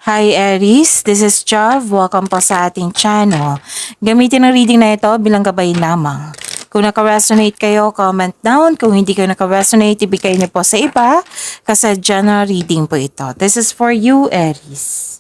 Hi Aries, this is Jav. Welcome po sa ating channel. Gamitin ang reading na ito bilang gabay lamang. Kung naka-resonate kayo, comment down. Kung hindi kayo naka-resonate, ibigay niyo po sa iba kasi general reading po ito. This is for you, Aries.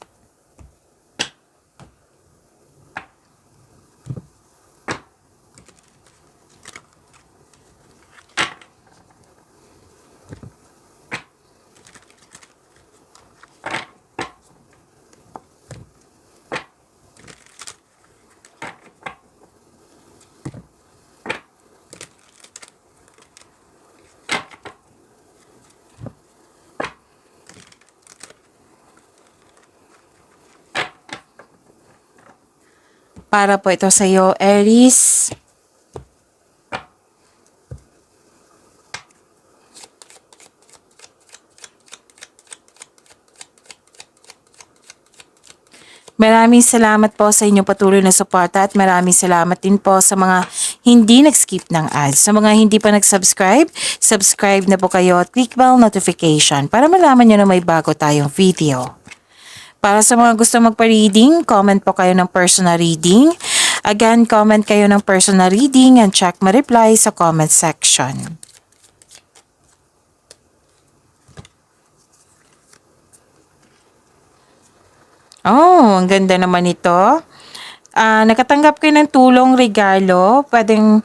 Para po ito sa iyo, Aries. Maraming salamat po sa inyong patuloy na suporta at maraming salamat din po sa mga hindi nag-skip ng ads. Sa mga hindi pa nag-subscribe, subscribe na po kayo at click bell notification para malaman nyo na may bago tayong video. Para sa mga gusto magpa-reading, comment po kayo ng personal reading. Again, comment kayo ng personal reading and check ma-reply sa comment section. Oh, ang ganda naman ito. Nakatanggap kayo ng tulong, regalo, pwedeng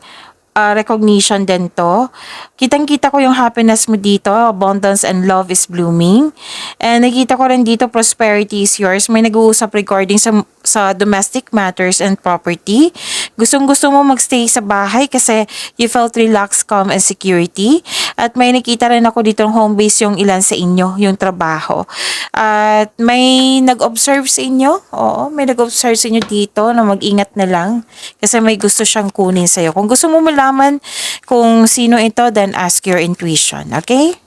recognition din to. Kitang-kita ko yung happiness mo dito, abundance and love is blooming. And nakita ko rin dito, prosperity is yours. May nag-uusap regarding sa domestic matters and property. Gustong-gusto mo magstay sa bahay kasi you felt relaxed, calm, and security. At may nakita rin ako dito ng home base yung ilan sa inyo, yung trabaho. At may nag-observe sa inyo. Oo, may nag-observe sa inyo dito na mag-ingat na lang kasi may gusto siyang kunin sa'yo. Kung gusto mo malaman kung sino ito, then ask your intuition. Okay?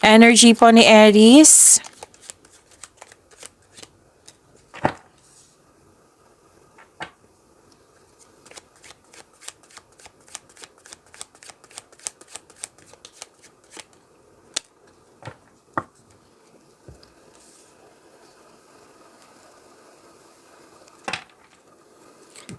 Energy po ni Aries.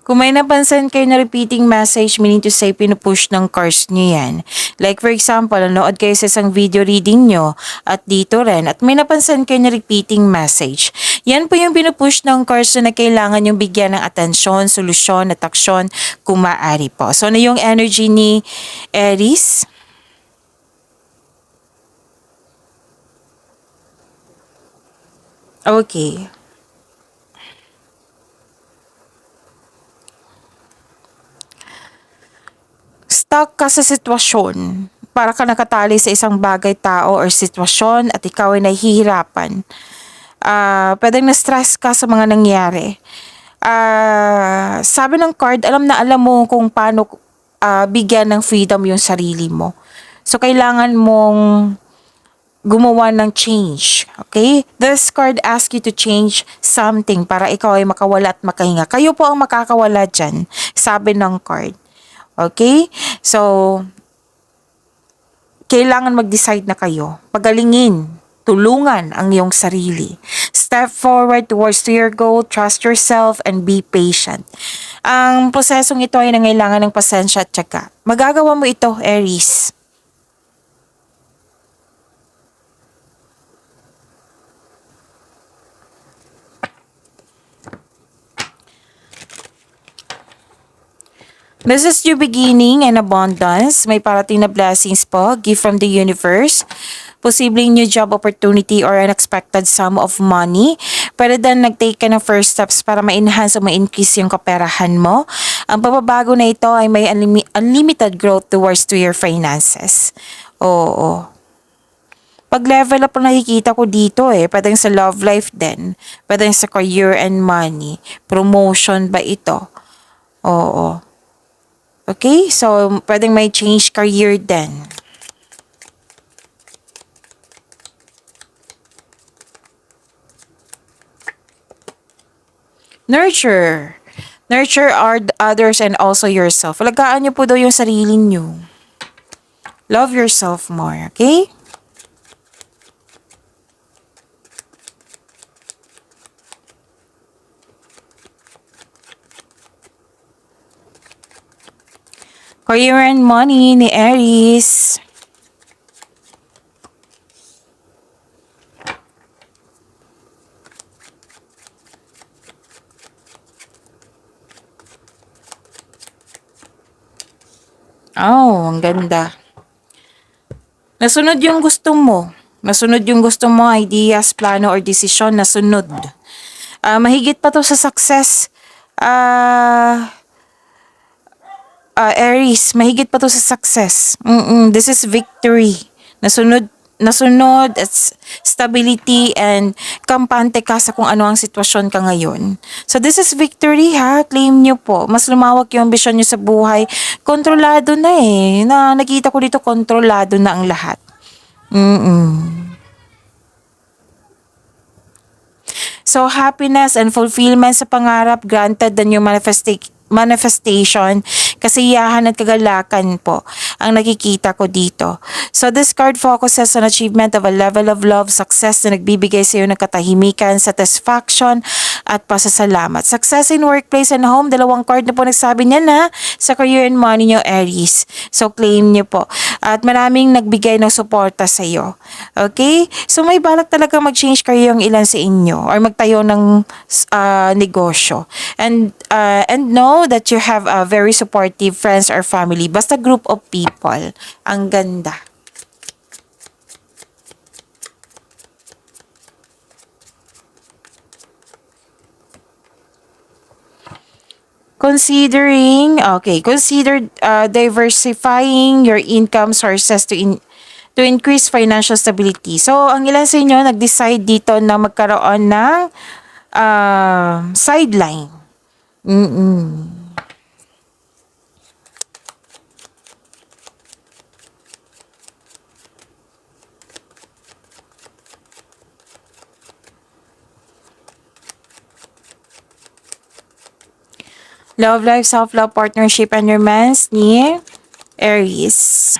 Kung may napansin kayo na repeating message, meaning to say, pinupush ng cards nyo yan. Like for example, nanood kayo sa isang video reading nyo at dito rin, at may napansin kayo na repeating message. Yan po yung pinupush ng cards na kailangan yung bigyan ng atensyon, solusyon, at aksyon kung maaari po. So, ano yung energy ni Aries? Okay. Stuck ka sa sitwasyon. Para ka nakatali sa isang bagay, tao, or sitwasyon at ikaw ay nahihirapan. Pwedeng na-stress ka sa mga nangyari. Sabi ng card, alam na alam mo kung paano bigyan ng freedom yung sarili mo. So, kailangan mong gumawa ng change. Okay? This card asks you to change something para ikaw ay makawala at makahinga. Kayo po ang makakawala dyan, sabi ng card. Okay? So, kailangan mag-decide na kayo. Pagalingin, tulungan ang iyong sarili. Step forward towards to your goal, trust yourself, and be patient. Ang prosesong ito ay nangailangan ng pasensya at tiyaga. Magagawa mo ito, Aries. This is your beginning and abundance. May parating na blessings po, gift from the universe. Posibleng new job opportunity or unexpected sum of money. Pwede din nag-take ka ng first steps para ma-enhance o ma-increase yung kaperahan mo. Ang pababago na ito ay may unlimited growth towards to your finances. Oo. Pag-level up ang nakikita ko dito Pwedeng sa love life din. Pwedeng sa career and money. Promotion ba ito? Oo. Okay? So, pwedeng may change career din. Nurture. Nurture others and also yourself. Alagaan niyo po daw yung sarili niyo. Love yourself more, okay? Career and money ni Aries. Oh, ang ganda. Nasunod yung gusto mo. Nasunod yung gusto mo, ideas, plano, or desisyon, nasunod. Mahigit pa to sa success. Aries, mahigit pa to sa success. This is victory. Nasunod at stability and kampante ka sa kung ano ang sitwasyon ka ngayon. So this is victory ha, claim nyo po. Mas lumawak yung ambisyon nyo sa buhay. Kontrolado na eh. Nakita ko dito, kontrolado na ang lahat. So, happiness and fulfillment sa pangarap granted the new manifestation, kasiyahan at kagalakan po ang nakikita ko dito. So, this card focuses on achievement of a level of love, success na nagbibigay sa iyo ng katahimikan, satisfaction, at pasasalamat. Success in workplace and home, dalawang card na po nagsabi niya na sa career and money niyo, Aries. So, claim niyo po. At maraming nagbigay ng suporta sa iyo. Okay? So, may balak talaga mag-change career yung ilan sa inyo or magtayo ng negosyo. And know that you have a very supportive friends or family. Basta group of people. Ang ganda. Consider diversifying your income sources to increase financial stability. So, ang ilan sa inyo nag-decide dito na magkaroon ng sideline. Love life, self-love, partnership, and romance ni Aries.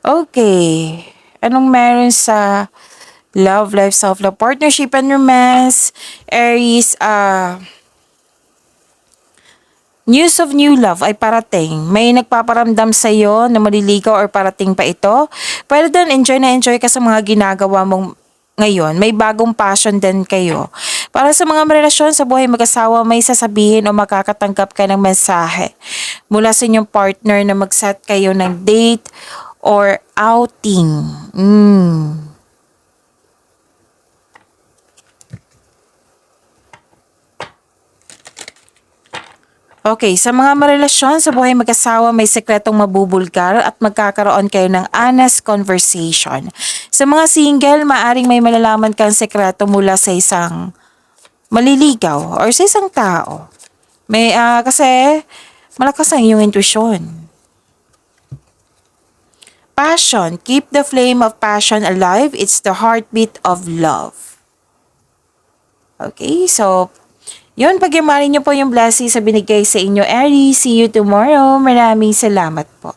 Okay. Anong meron sa love life, self-love, partnership, and romance? Aries, news of new love ay parating. May nagpaparamdam sa iyo na maliligaw or parating pa ito. Pero then, enjoy na enjoy ka sa mga ginagawa mong ngayon. May bagong passion din kayo. Para sa mga relasyon sa buhay mag-asawa, may sasabihin o makakatanggap ka ng mensahe mula sa inyong partner na mag-set kayo ng date or outing. Okay, sa mga marelasyon sa buhay mag-asawa, may sekretong mabubulgar at magkakaroon kayo ng honest conversation. Sa mga single, maaring may malalaman kang sekreto mula sa isang maliligaw or sa isang tao. Kasi malakas ang iyong intuition. Passion, keep the flame of passion alive. It's the heartbeat of love. Okay, so yun, pagyamanin niyo po yung blessings sa binigay sa inyo, Aries. See you tomorrow. Maraming salamat po.